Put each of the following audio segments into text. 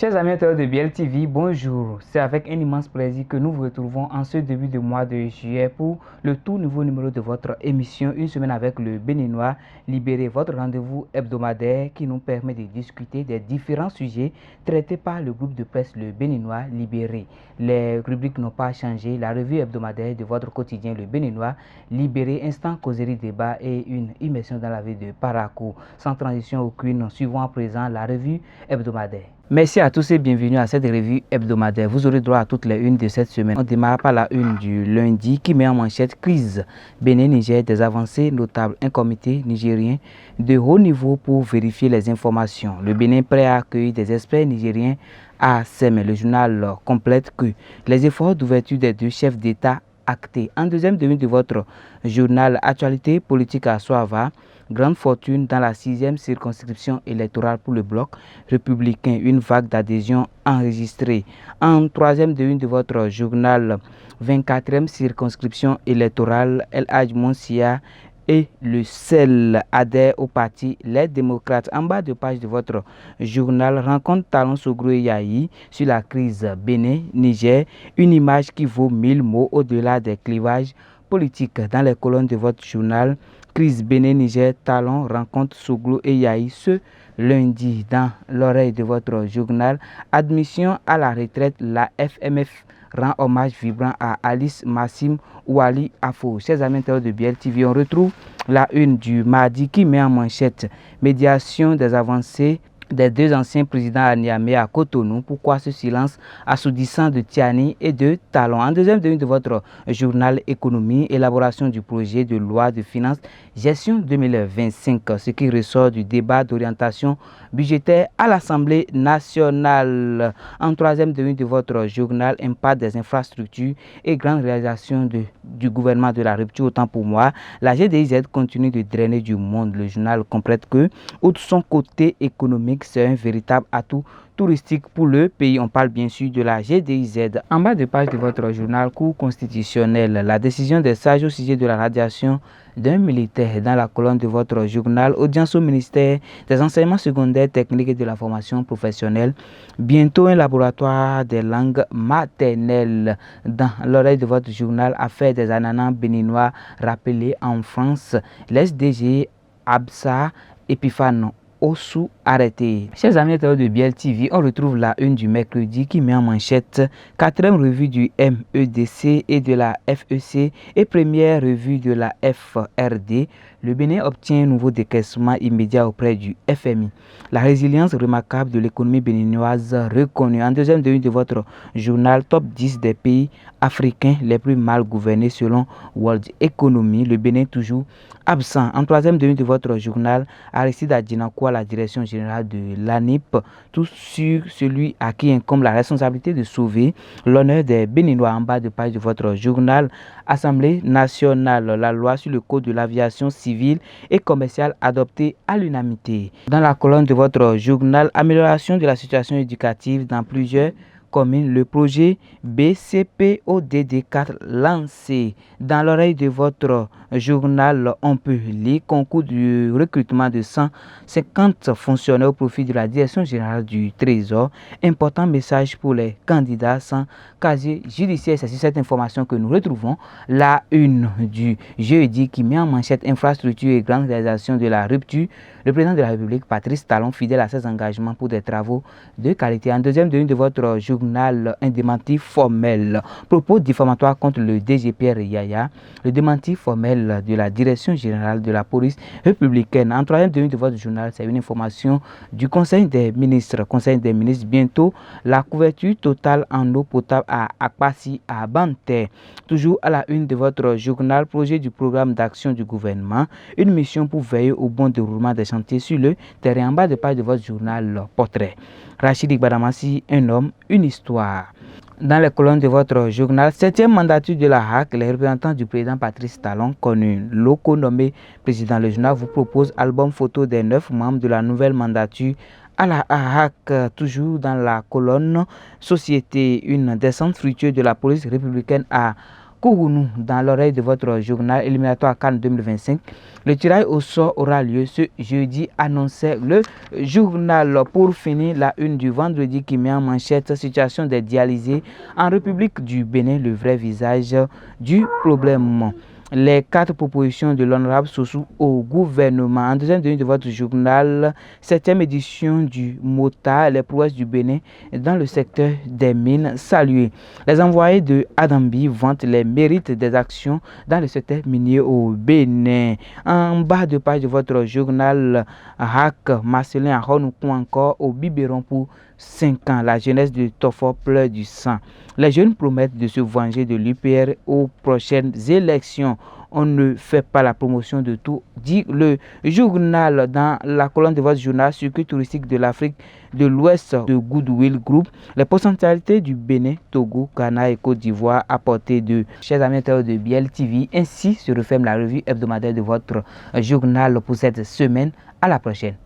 Chers amis internautes de BL TV, bonjour. C'est avec un immense plaisir que nous vous retrouvons en ce début de mois de juillet pour le tout nouveau numéro de votre émission Une semaine avec le Béninois libéré, votre rendez-vous hebdomadaire qui nous permet de discuter des différents sujets traités par le groupe de presse Le Béninois libéré. Les rubriques n'ont pas changé, la revue hebdomadaire de votre quotidien Le Béninois libéré, instant causerie débat et une immersion dans la vie de Parakou. Sans transition aucune, suivons à présent la revue hebdomadaire. Merci à tous et bienvenue à cette revue hebdomadaire. Vous aurez droit à toutes les unes de cette semaine. On démarre par la une du lundi qui met en manchette crise Bénin-Niger, des avancées notables. Un comité nigérien de haut niveau pour vérifier les informations. Le Bénin prêt à accueillir des experts nigériens à SEM. Le journal complète que les efforts d'ouverture des deux chefs d'État actés. En deuxième demi de votre journal Actualité politique à Soava, grande fortune dans la 6e circonscription électorale pour le bloc républicain, une vague d'adhésion enregistrée. En troisième demi de votre journal 24e circonscription électorale, El Hadj Monsia et le CEL adhèrent au parti Les Démocrates. En bas de page de votre journal, rencontre Talon Soglo et Yahi sur la crise Bénin-Niger, une image qui vaut 1000 mots au-delà des clivages politiques. Dans les colonnes de votre journal, crise Bénin-Niger, Talon rencontre Soglo et Yahi ce lundi. Dans l'oreille de votre journal, admission à la retraite, la FMF rend hommage vibrant à Alice Massim Ouali Afo. Chers amis internautes de BL TV, on retrouve la une du mardi qui met en manchette médiation des avancées des deux anciens présidents à Niamey à Cotonou. Pourquoi ce silence assourdissant de Tiani et de Talon? En deuxième demi de votre journal Économie, élaboration du projet de loi de finances gestion 2025, ce qui ressort du débat d'orientation budgétaire à l'Assemblée nationale. En troisième demi de votre journal, impact des infrastructures et grandes réalisations du gouvernement de la rupture. Autant pour moi, la GDIZ continue de drainer du monde. Le journal complète que, outre son côté économique, c'est un véritable atout touristique pour le pays. On parle bien sûr de la GDIZ. En bas de page de votre journal Cour constitutionnel, la décision des sages au sujet de la radiation d'un militaire. Dans la colonne de votre journal, audience au ministère des enseignements secondaires, techniques et de la formation professionnelle. Bientôt un laboratoire des langues maternelles. Dans l'oreille de votre journal, affaire des ananas béninois rappelés en France. L'SDG Absa Epifano Osu arrêté. Chers amis de BL TV, on retrouve la une du mercredi qui met en manchette 4e revue du MEDC et de la FEC et première revue de la FRD. Le Bénin obtient un nouveau décaissement immédiat auprès du FMI. La résilience remarquable de l'économie béninoise reconnue. En deuxième demi de votre journal, top 10 des pays africains les plus mal gouvernés selon World Economy. Le Bénin toujours absent. En troisième demi de votre journal, Aristide Adjinakwa, la direction générale de l'ANIP, tout sur celui à qui incombe la responsabilité de sauver l'honneur des Béninois. En bas de page de votre journal, Assemblée nationale, la loi sur le code de l'aviation civile et commerciale adoptée à l'unanimité. Dans la colonne de votre journal, amélioration de la situation éducative dans plusieurs communes, le projet BCPODD4 lancé. Dans l'oreille de votre journal, on peut lire concours du recrutement de 150 fonctionnaires au profit de la direction générale du Trésor. Important message pour les candidats sans casier judiciaire. C'est sur cette information que nous retrouvons la une du jeudi qui met en manchette infrastructure et grande réalisation de la rupture. Le président de la République, Patrice Talon, fidèle à ses engagements pour des travaux de qualité. En deuxième demi de votre journal, un démenti formel. Propos diffamatoires contre le DG Pierre Yaya. Le démenti formel de la direction générale de la police républicaine. En troisième demi de votre journal, c'est une information du Conseil des ministres. Conseil des ministres, bientôt la couverture totale en eau potable à Akpasi, à Banté. Toujours à la une de votre journal, projet du programme d'action du gouvernement. Une mission pour veiller au bon déroulement des chantiers sur le terrain. En bas de page de votre journal, portrait. Rachid Gbadamassi, un homme, une histoire. Dans les colonnes de votre journal, 7e mandature de la HAC, les représentants du président Patrice Talon, connu locaux nommé président. Le journal vous propose album photo des 9 membres de la nouvelle mandature à la HAC. Toujours dans la colonne société, une descente fructueuse de la police républicaine à Kourounou dans l'oreille de votre journal éliminatoire CAN 2025. Le tirage au sort aura lieu ce jeudi, annonçait le journal. Pour finir, la une du vendredi qui met en manchette situation des dialysés en République du Bénin, le vrai visage du problème. Les 4 propositions de l'honorable Sossou au gouvernement. En deuxième ligne de votre journal, 7e édition du MOTA, les prouesses du Bénin dans le secteur des mines saluées. Les envoyés de Adambi vantent les mérites des actions dans le secteur minier au Bénin. En bas de page de votre journal, Hack Marcelin Aronoukou encore au biberon pour 5 ans. La jeunesse de Tofor pleure du sang. Les jeunes promettent de se venger de l'UPR aux prochaines élections. On ne fait pas la promotion de tout, dit le journal. Dans la colonne de votre journal, circuit touristique de l'Afrique de l'Ouest de Goodwill Group, les potentialités du Bénin, Togo, Ghana et Côte d'Ivoire à portée de chers amis de BL TV. Ainsi se referme la revue hebdomadaire de votre journal pour cette semaine. À la prochaine.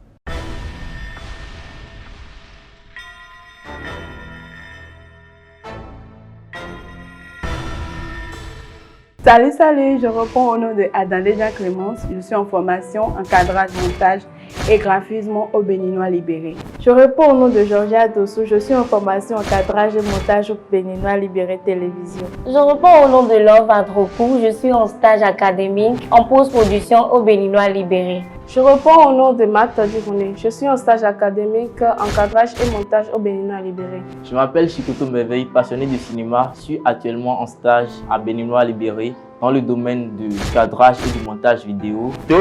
Salut, je réponds au nom de Adandéja Clémence. Je suis en formation en cadrage, montage et graphisme au Béninois Libéré. Je réponds au nom de Georgia Dossou. Je suis en formation en cadrage et montage au Béninois Libéré Télévision. Je réponds au nom de Love Adrokou. Je suis en stage académique en post-production au Béninois Libéré. Je réponds au nom de Marc Todikoune. Je suis en stage académique en cadrage et montage au Béninois Libéré. Je m'appelle Chikoto Merveille, passionné de cinéma. Je suis actuellement en stage à Béninois Libéré dans le domaine du cadrage et du montage vidéo. Je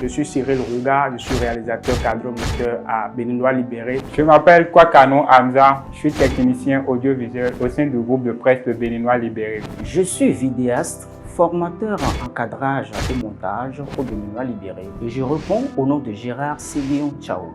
suis Cyril Rouga, je suis réalisateur cadre-monteur à Béninois Libéré. Je m'appelle Kwakano Hamza, je suis technicien audiovisuel au sein du groupe de presse de Béninois Libéré. Je suis vidéaste, formateur en cadrage et montage au Béninois Libéré. Je réponds au nom de Gérard Séguion Tchao.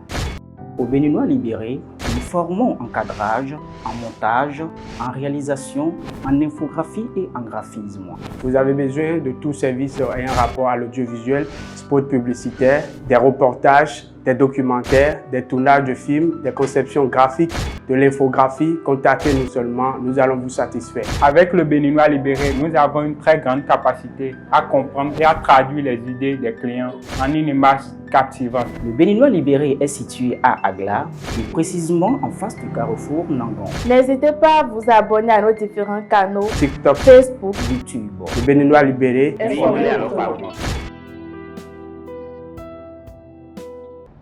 Au Béninois Libéré, nous formons en cadrage, en montage, en réalisation, en infographie et en graphisme. Vous avez besoin de tout service ayant rapport à l'audiovisuel, spot publicitaire, des reportages, des documentaires, des tournages de films, des conceptions graphiques, de l'infographie. Contactez-nous seulement, nous allons vous satisfaire. Avec le Béninois Libéré, nous avons une très grande capacité à comprendre et à traduire les idées des clients en une image captivante. Le Béninois Libéré est situé à Agla, et précisément en face du carrefour Nangon. N'hésitez pas à vous abonner à nos différents canaux TikTok, Facebook, YouTube. le Béninois Libéré.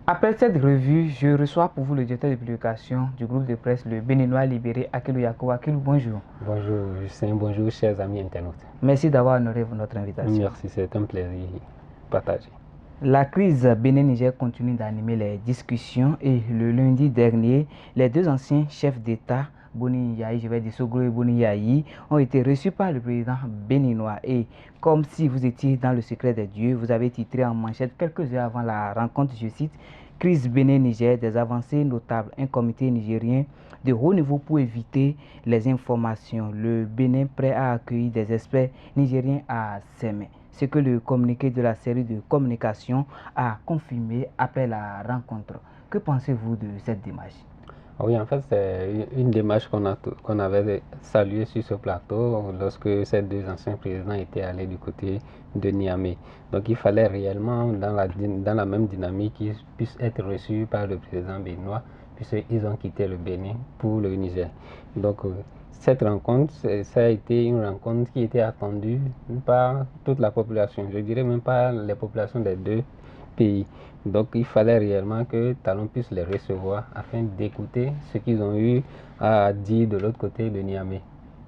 Après cette revue, je reçois pour vous le directeur de publication du groupe de presse Le Béninois Libéré, Akilou Yakou. Akilou, bonjour. Bonjour Justin, bonjour chers amis internautes. Merci d'avoir honoré notre invitation. Merci, c'est un plaisir partagé. La crise Bénin-Niger continue d'animer les discussions et le lundi dernier, les 2 anciens chefs d'État, Boni Yahi, je vais dire Soglo et Boni Yahi, ont été reçus par le président béninois. Et comme si vous étiez dans le secret des dieux, vous avez titré en manchette quelques heures avant la rencontre, je cite, crise Bénin-Niger, des avancées notables, un comité nigérien de haut niveau pour éviter les informations. Le Bénin prêt à accueillir des experts nigériens à ses mains. Ce que le communiqué de la série de communication a confirmé après la rencontre. Que pensez-vous de cette démarche? Oui, en fait, c'est une démarche qu'on avait saluée sur ce plateau lorsque ces 2 anciens présidents étaient allés du côté de Niamey. Donc, il fallait réellement, dans la même dynamique, qu'ils puissent être reçus par le président béninois, puisqu'ils ont quitté le Bénin pour le Niger. Donc, cette rencontre, ça a été une rencontre qui était attendue par toute la population, je dirais même pas les populations des 2 pays. Donc il fallait réellement que Talon puisse les recevoir afin d'écouter ce qu'ils ont eu à dire de l'autre côté de Niamey.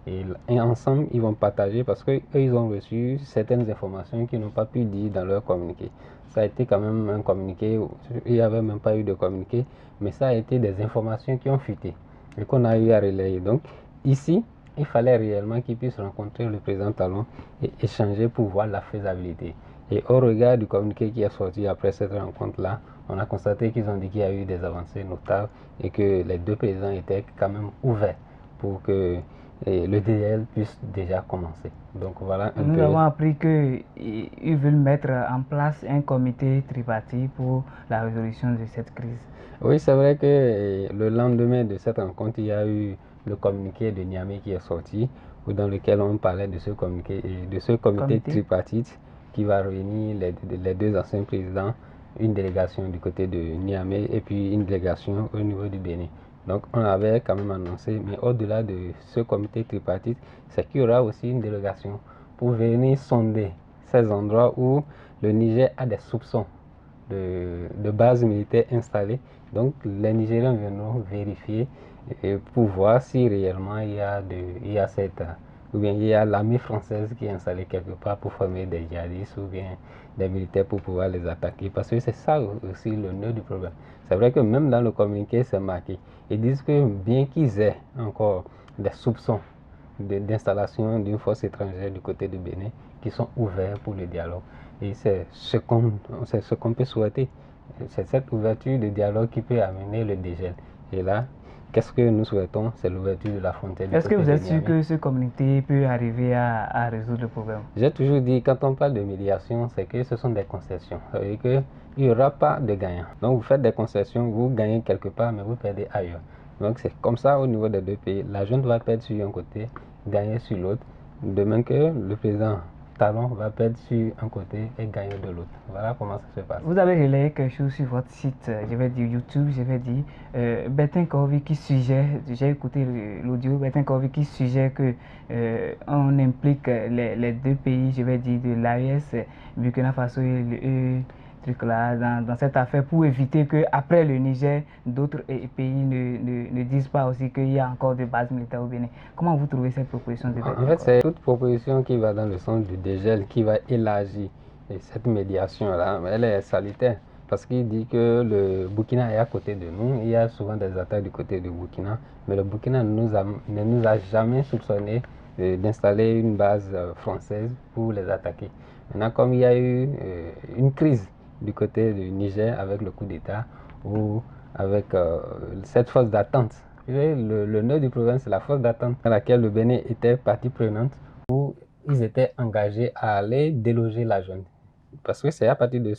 Et ensemble, ils vont partager parce qu'eux, ils ont reçu certaines informations qu'ils n'ont pas pu dire dans leur communiqué. Ça a été quand même un communiqué, il n'y avait même pas eu de communiqué, mais ça a été des informations qui ont fuité et qu'on a eu à relayer. Donc ici, il fallait réellement qu'ils puissent rencontrer le président Talon et échanger pour voir la faisabilité. Et au regard du communiqué qui est sorti après cette rencontre-là, on a constaté qu'ils ont dit qu'il y a eu des avancées notables et que les 2 présidents étaient quand même ouverts pour que le DGL puisse déjà commencer. Donc voilà un Nous peu. avons appris qu'ils veulent mettre en place un comité tripartite pour la résolution de cette crise. Oui, c'est vrai que le lendemain de cette rencontre, il y a eu le communiqué de Niamey qui est sorti, dans lequel on parlait de ce communiqué et de ce comité tripartite qui va réunir les deux anciens présidents, une délégation du côté de Niamey et puis une délégation au niveau du Bénin. Donc on avait quand même annoncé, mais au-delà de ce comité tripartite, c'est qu'il y aura aussi une délégation pour venir sonder ces endroits où le Niger a des soupçons de bases militaires installées. Donc les Nigériens viendront vérifier pour voir si réellement il y a cette ou bien il y a l'armée française qui est installée quelque part pour former des djihadistes ou bien des militaires pour pouvoir les attaquer. Parce que c'est ça aussi le nœud du problème. C'est vrai que même dans le communiqué, c'est marqué. Ils disent que bien qu'ils aient encore des soupçons d'installation d'une force étrangère du côté du Bénin, qui sont ouverts pour le dialogue. Et c'est ce qu'on peut souhaiter. C'est cette ouverture de dialogue qui peut amener le dégel. Et là, qu'est-ce que nous souhaitons? C'est l'ouverture de la frontière. Est-ce que vous êtes sûr que ce comité peut arriver à résoudre le problème? J'ai toujours dit, quand on parle de médiation, c'est que ce sont des concessions. Ça veut dire qu'il n'y aura pas de gagnant. Donc vous faites des concessions, vous gagnez quelque part, mais vous perdez ailleurs. Donc c'est comme ça au niveau des deux pays. La junte va perdre sur un côté, gagner sur l'autre. De même que le président Talon va perdre sur un côté et gagner de l'autre. Voilà comment ça se passe. Vous avez relayé quelque chose sur votre site, je vais dire YouTube, je vais dire Bertin Corvi qui suggère, j'ai écouté l'audio, Bertin Corvi qui suggère que on implique les deux pays, je vais dire de l'AES, Burkina Faso et le truc là dans cette affaire pour éviter que après le Niger, d'autres pays ne disent pas aussi qu'il y a encore des bases militaires au Bénin. Comment vous trouvez cette proposition de Bertin Corvi? En fait, c'est toute proposition qui va dans le sens du dégel, qui va élargir cette médiation-là. Elle est salutaire parce qu'il dit que le Burkina est à côté de nous. Il y a souvent des attaques du côté du Burkina, mais le Burkina ne nous a jamais soupçonné d'installer une base française pour les attaquer. Maintenant, comme il y a eu une crise du côté du Niger avec le coup d'État ou avec cette force d'attente. Le nœud du problème, c'est la force d'attente dans laquelle le Bénin était partie prenante où ils étaient engagés à aller déloger la junte. Parce que c'est à partir de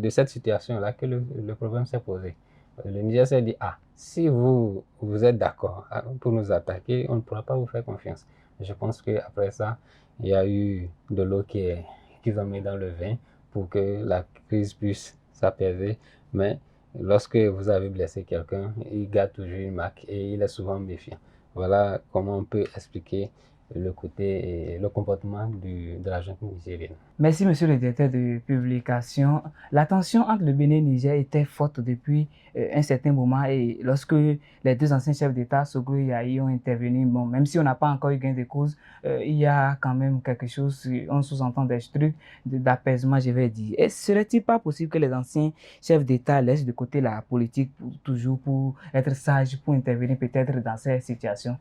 cette situation-là que le problème s'est posé. Le Niger s'est dit, si vous êtes d'accord pour nous attaquer, on ne pourra pas vous faire confiance. Je pense qu'après ça, il y a eu de l'eau qu'ils ont mis dans le vin pour que la crise puisse s'apaiser. Mais lorsque vous avez blessé quelqu'un, il garde toujours une marque et il est souvent méfiant. Voilà comment on peut expliquer le côté et le comportement de la junte nigérienne. Merci, monsieur le directeur de publication. La tension entre le Bénin et le Niger était forte depuis un certain moment et lorsque les deux anciens chefs d'État, Soglo et Yahi, ont intervenu, bon, même si on n'a pas encore eu gain de cause, il y a quand même quelque chose, on sous-entend des trucs d'apaisement, je vais dire. Et serait-il pas possible que les anciens chefs d'État laissent de côté la politique toujours pour être sages, pour intervenir peut-être dans ces situations?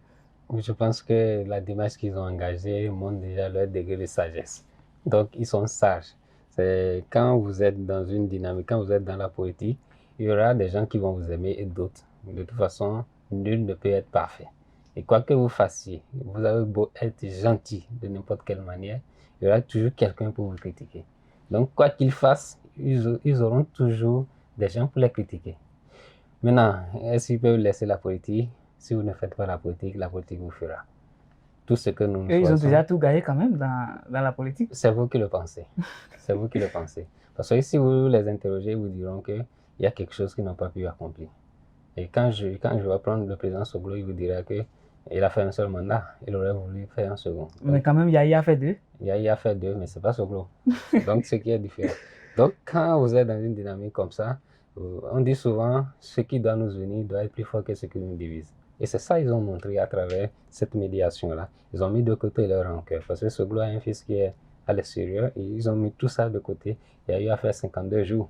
Je pense que la démarche qu'ils ont engagée montre déjà leur degré de sagesse. Donc, ils sont sages. C'est quand vous êtes dans une dynamique, quand vous êtes dans la politique, il y aura des gens qui vont vous aimer et d'autres. De toute façon, nul ne peut être parfait. Et quoi que vous fassiez, vous avez beau être gentil de n'importe quelle manière, il y aura toujours quelqu'un pour vous critiquer. Donc, quoi qu'ils fassent, ils auront toujours des gens pour les critiquer. Maintenant, est-ce qu'ils peuvent laisser la politique? Si vous ne faites pas la politique vous fera. Tout ce que nous ils ont déjà tout gagné quand même dans la politique. C'est vous qui le pensez. C'est vous qui le pensez. Parce que si vous les interrogez, ils vous diront qu'il y a quelque chose qu'ils n'ont pas pu accomplir. Et quand je vais prendre le président Soglo, il vous dira qu'il a fait un seul mandat. Il aurait voulu faire un second. Donc, mais quand même, Yahi a fait deux. Yahi a fait deux, mais ce n'est pas Soglo. Donc, ce qui est différent. Donc, quand vous êtes dans une dynamique comme ça, on dit souvent, ce qui doit nous unir doit être plus fort que ce qui nous divise. Et c'est ça qu'ils ont montré à travers cette médiation-là. Ils ont mis de côté leur rancœur. Parce que Soglo a un fils qui est à l'extérieur. Et ils ont mis tout ça de côté. Il y a eu à faire 52 jours.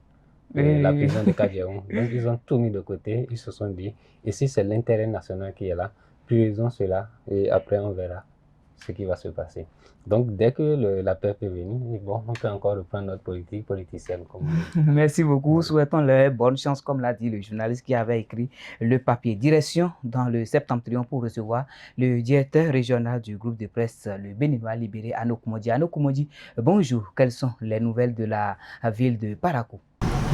La prison de Kadjaoum. Donc ils ont tout mis de côté. Ils se sont dit, et si c'est l'intérêt national qui est là, priorisons cela et après on verra. ce qui va se passer. Donc, dès que la paix est venue, bon, on peut encore reprendre notre politique politicienne. Comme Merci beaucoup. Souhaitons-leur bonne chance, comme l'a dit le journaliste qui avait écrit le papier. Direction dans le Septentrion pour recevoir le directeur régional du groupe de presse, le Béninois libéré, Ano Koumodi. Ano Koumodi, bonjour. Quelles sont les nouvelles de la ville de Parakou?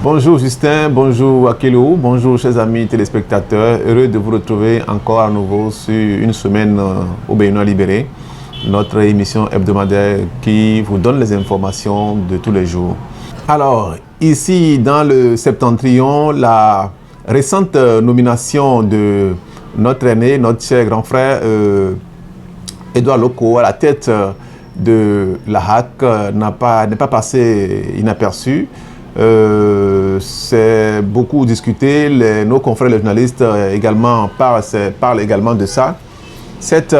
Bonjour Justin, bonjour Akelou, bonjour chers amis téléspectateurs. Heureux de vous retrouver encore à nouveau sur une semaine au Béninois libéré, notre émission hebdomadaire qui vous donne les informations de tous les jours. Alors, ici dans le Septentrion, la récente nomination de notre aîné, notre cher grand frère Edouard Loko à la tête de la HAC n'est pas passé inaperçu. C'est beaucoup discuté, nos confrères les journalistes également parlent également de ça. Cette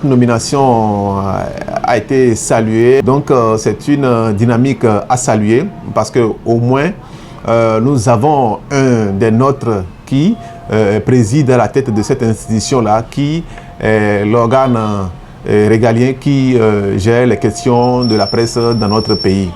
nomination a été saluée, donc c'est une dynamique à saluer parce qu'au moins nous avons un des nôtres qui préside à la tête de cette institution-là, qui est l'organe régalien qui gère les questions de la presse dans notre pays.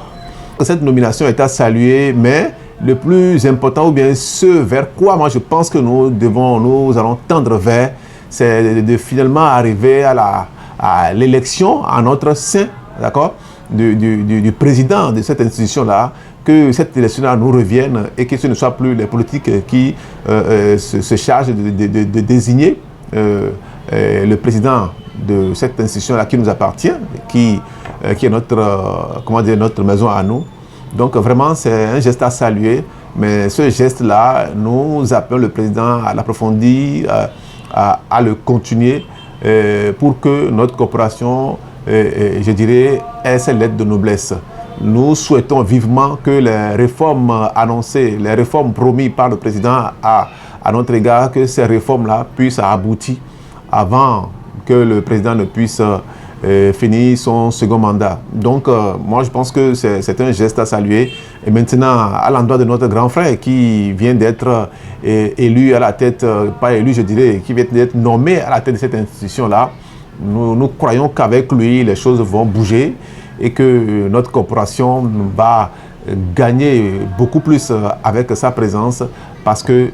Cette nomination est à saluer, mais le plus important, ou bien ce vers quoi moi je pense que nous allons tendre vers, c'est de finalement arriver à l'élection en notre sein, d'accord, du président de cette institution-là, que cette élection-là nous revienne et que ce ne soit plus les politiques qui se chargent de désigner le président de cette institution-là qui nous appartient, qui est notre maison à nous. Donc vraiment, c'est un geste à saluer, mais ce geste-là, nous appelons le président à l'approfondir, à le continuer pour que notre corporation, je dirais, ait ses lettres de noblesse. Nous souhaitons vivement que les réformes annoncées, les réformes promises par le président à notre égard, que ces réformes-là puissent aboutir avant que le président ne puisse finir son second mandat. Donc, moi, je pense que c'est un geste à saluer. Et maintenant, à l'endroit de notre grand frère qui vient d'être élu à la tête, pas élu, je dirais, qui vient d'être nommé à la tête de cette institution-là, nous croyons qu'avec lui, les choses vont bouger et que notre corporation va gagner beaucoup plus avec sa présence parce que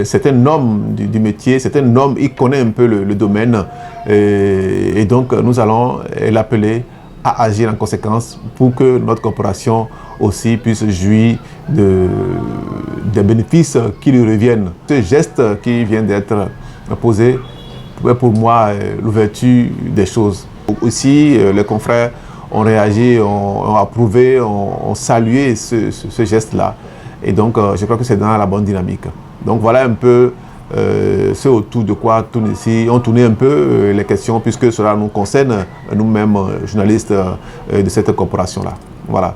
c'est un homme du métier, c'est un homme, il connaît un peu le domaine et donc nous allons l'appeler à agir en conséquence pour que notre corporation aussi puisse jouir des bénéfices qui lui reviennent. Ce geste qui vient d'être posé est pour moi l'ouverture des choses. Aussi, les confrères ont réagi, ont approuvé, ont salué ce geste-là. Et donc, je crois que c'est dans la bonne dynamique. Donc, voilà un peu ce autour de quoi on tournait un peu les questions, puisque cela nous concerne, nous-mêmes, journalistes de cette corporation-là. Voilà.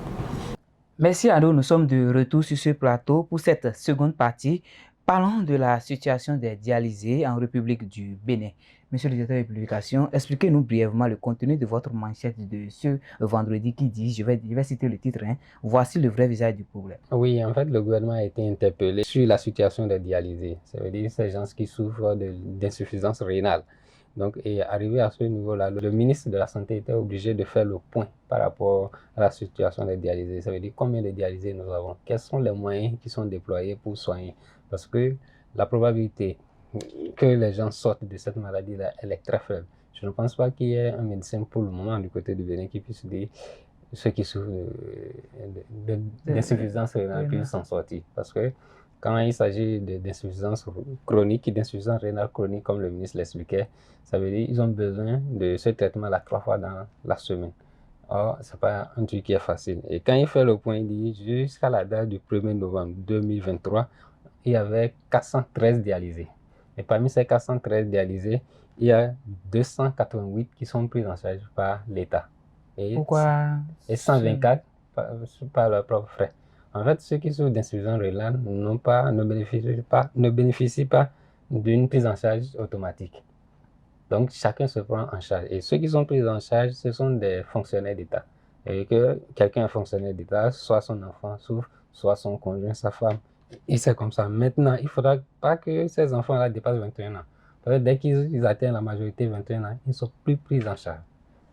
Merci Ado, nous sommes de retour sur ce plateau pour cette seconde partie. Parlons de la situation des dialysés en République du Bénin. Monsieur le directeur de publication, expliquez-nous brièvement le contenu de votre manchette de ce vendredi qui dit, je vais citer le titre, voici le vrai visage du problème. Oui, en fait, le gouvernement a été interpellé sur la situation des dialysés. Ça veut dire ces gens qui souffrent d'insuffisance rénale. Donc, et arrivé à ce niveau-là, le ministre de la Santé était obligé de faire le point par rapport à la situation des dialysés. Ça veut dire combien de dialysés nous avons, quels sont les moyens qui sont déployés pour soigner. Parce que la probabilité que les gens sortent de cette maladie-là, elle est très faible. Je ne pense pas qu'il y ait un médecin pour le moment du côté du Bénin qui puisse dire ceux qui souffrent d'insuffisance rénale puissent s'en sortir. Parce que quand il s'agit d'insuffisance chronique, d'insuffisance rénale chronique, comme le ministre l'expliquait, ça veut dire qu'ils ont besoin de ce traitement-là 3 fois dans la semaine. Or, ce n'est pas un truc qui est facile. Et quand il fait le point, il dit jusqu'à la date du 1er novembre 2023, il y avait 413 dialysés. Et parmi ces 413 dialysés, il y a 288 qui sont pris en charge par l'État. Pourquoi? Et 124 par leurs propres frais. En fait, ceux qui souffrent d'insuffisance rénale ne bénéficient pas d'une prise en charge automatique. Donc, chacun se prend en charge. Et ceux qui sont pris en charge, ce sont des fonctionnaires d'État. Et que quelqu'un est fonctionnaire d'État, soit son enfant souffre, soit son conjoint, sa femme. Et c'est comme ça. Maintenant, il ne faudra pas que ces enfants-là dépassent 21 ans. Parce que dès qu'ils atteignent la majorité 21 ans, ils ne sont plus pris en charge.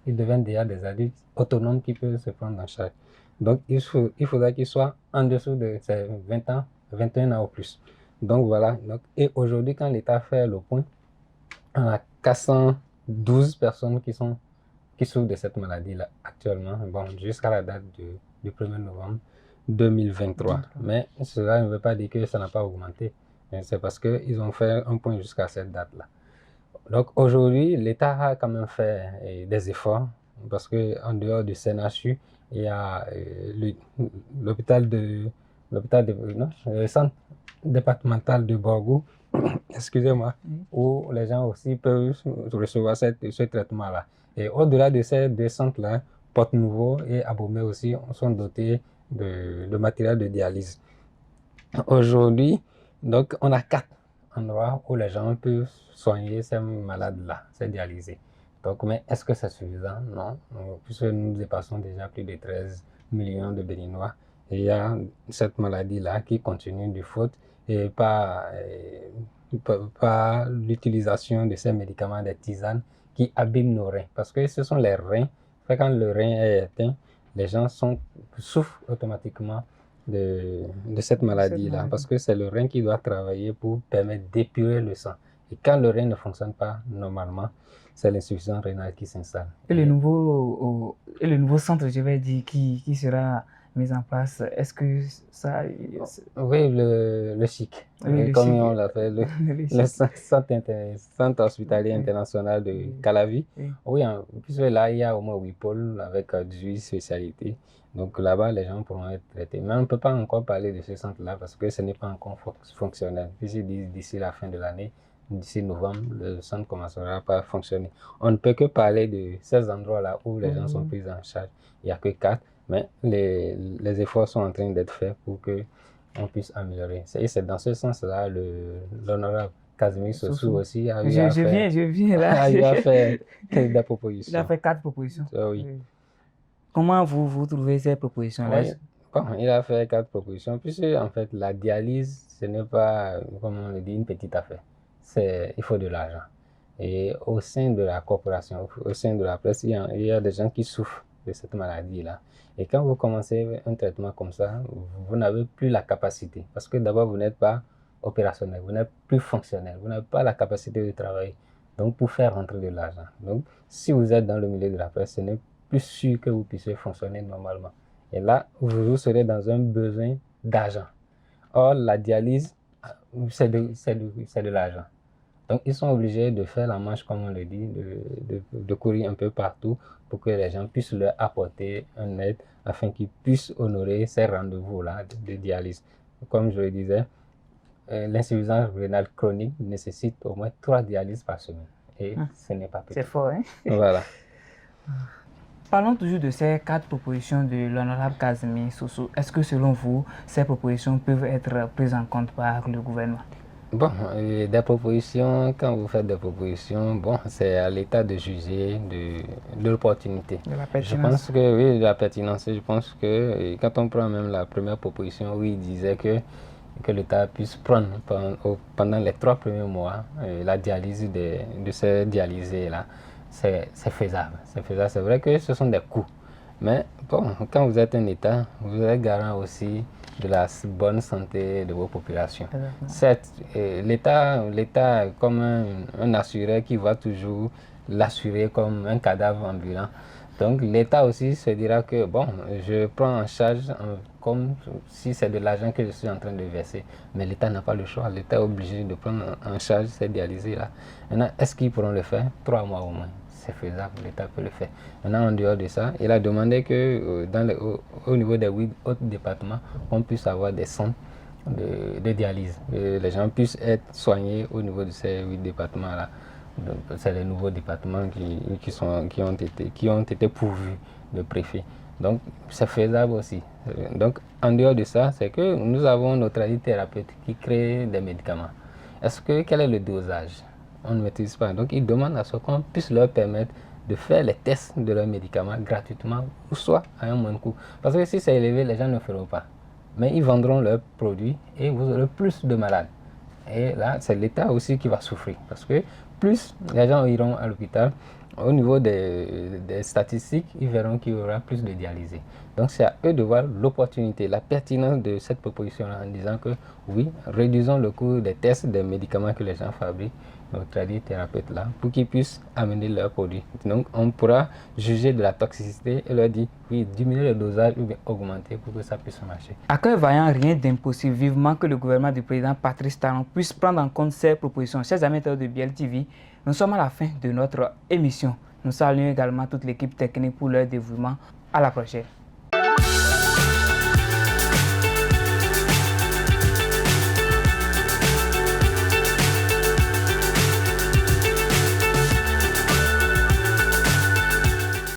ils deviennent déjà des adultes autonomes qui peuvent se prendre en charge. Donc, il faudra qu'ils soient en dessous de ces 20 ans, 21 ans ou plus. Donc, voilà. Donc, et aujourd'hui, quand l'État fait le point, on a 412 personnes qui souffrent de cette maladie-là actuellement, bon, jusqu'à la date du 1er novembre 2023. Mais cela ne veut pas dire que ça n'a pas augmenté. C'est parce qu'ils ont fait un point jusqu'à cette date-là. Donc aujourd'hui, l'État a quand même fait des efforts parce qu'en dehors du CNHU, il y a le centre départemental de Borgou, excusez-moi, où les gens aussi peuvent recevoir ce traitement-là. Et au-delà de ces deux centres-là, Porte-Nouveau et Abomey aussi sont dotés de matériel de dialyse. Aujourd'hui, donc, on a 4 endroits où les gens peuvent soigner ces malades-là, ces dialysés. Donc, mais est-ce que c'est suffisant? Non, puisque nous dépassons déjà plus de 13 millions de Béninois. Et il y a cette maladie-là qui continue du faute et par l'utilisation de ces médicaments, des tisanes qui abîment nos reins. Parce que ce sont les reins. Quand le rein est éteint, les gens souffrent automatiquement de cette maladie-là, parce que c'est le rein qui doit travailler pour permettre d'épurer le sang. Et quand le rein ne fonctionne pas normalement, c'est l'insuffisance rénale qui s'installe. Et le nouveau centre, je vais dire, qui sera mis en place, est-ce que ça... Oui, le CHIC, comme on l'appelle, le centre hospitalier international de Calavi. Oui, puisque là, il y a au moins 8 pôles avec 18 spécialités. Donc là-bas, les gens pourront être traités. Mais on ne peut pas encore parler de ce centre-là parce que ce n'est pas encore fonctionnel. Puisqu'ils disent d'ici la fin de l'année, d'ici novembre, le centre commencera à fonctionner. On ne peut que parler de ces endroits-là où les gens sont pris en charge. Il n'y a que 4, mais les efforts sont en train d'être faits pour qu'on puisse améliorer. Et c'est dans ce sens-là, l'honorable Casimir Sossou aussi a eu à faire des propositions. Il a fait 4 propositions. Oui. Comment vous trouvez ces propositions-là? Bon, il a fait 4 propositions, puisque en fait la dialyse, ce n'est pas, comme on le dit, une petite affaire. Il faut de l'argent. Et au sein de la corporation, au sein de la presse, il y a des gens qui souffrent de cette maladie-là. Et quand vous commencez un traitement comme ça, vous n'avez plus la capacité. Parce que d'abord, vous n'êtes pas opérationnel, vous n'êtes plus fonctionnel, vous n'avez pas la capacité de travailler. Donc, pour faire rentrer de l'argent. Donc, si vous êtes dans le milieu de la presse, ce n'est plus sûr que vous puissiez fonctionner normalement. Et là, vous serez dans un besoin d'argent. Or, la dialyse, c'est de l'argent. Donc, ils sont obligés de faire la manche, comme on le dit, de courir un peu partout pour que les gens puissent leur apporter un aide afin qu'ils puissent honorer ces rendez-vous-là de dialyse. Comme je le disais, l'insuffisance rénale chronique nécessite au moins 3 dialyses par semaine. Et ce n'est pas petit. C'est fort, hein? Voilà. Parlons toujours de ces 4 propositions de l'honorable Casimir Sossou. Est-ce que selon vous, ces propositions peuvent être prises en compte par le gouvernement? Bon, des propositions, quand vous faites des propositions, bon, c'est à l'État de juger de l'opportunité. De la pertinence. Je pense que, oui, de la pertinence. Je pense que quand on prend même la première proposition, où il disait que l'État puisse prendre pendant les 3 premiers mois la dialyse de ces dialysés-là, c'est faisable. C'est faisable. C'est vrai que ce sont des coûts. Mais bon, quand vous êtes un État, vous êtes garant aussi de la bonne santé de vos populations. Certes, l'État est comme un assureur qui va toujours l'assurer comme un cadavre ambulant. Donc l'État aussi se dira que bon, je prends en charge comme si c'est de l'argent que je suis en train de verser. Mais l'État n'a pas le choix. L'État est obligé de prendre en charge ces dialysés-là. Maintenant, est-ce qu'ils pourront le faire? 3 mois au moins. C'est faisable, l'État peut le faire. Maintenant, en dehors de ça, il a demandé que au niveau des 8 autres départements, on puisse avoir des centres de dialyse. Que les gens puissent être soignés au niveau de ces 8 départements-là. C'est les nouveaux départements qui ont été pourvus de préfets. Donc, c'est faisable aussi. Donc, en dehors de ça, c'est que nous avons nos thérapeutes qui créent des médicaments. Quel est le dosage? On ne maîtrise pas. Donc, ils demandent à ce qu'on puisse leur permettre de faire les tests de leurs médicaments gratuitement ou soit à un moindre coût. Parce que si c'est élevé, les gens ne le feront pas. Mais ils vendront leurs produits et vous aurez plus de malades. Et là, c'est l'État aussi qui va souffrir. Parce que plus les gens iront à l'hôpital, au niveau des statistiques, ils verront qu'il y aura plus de dialysés. Donc c'est à eux de voir l'opportunité, la pertinence de cette proposition en disant que oui, réduisons le coût des tests des médicaments que les gens fabriquent, nos tradithérapeutes là, pour qu'ils puissent amener leurs produits. Donc on pourra juger de la toxicité et leur dire oui, diminuer le dosage ou bien augmenter pour que ça puisse marcher. À cœur vaillant, rien d'impossible. Vivement que le gouvernement du président Patrice Talon puisse prendre en compte ces propositions. Chers amis de Biel TV, nous sommes à la fin de notre émission. Nous saluons également toute l'équipe technique pour leur dévouement. À la prochaine.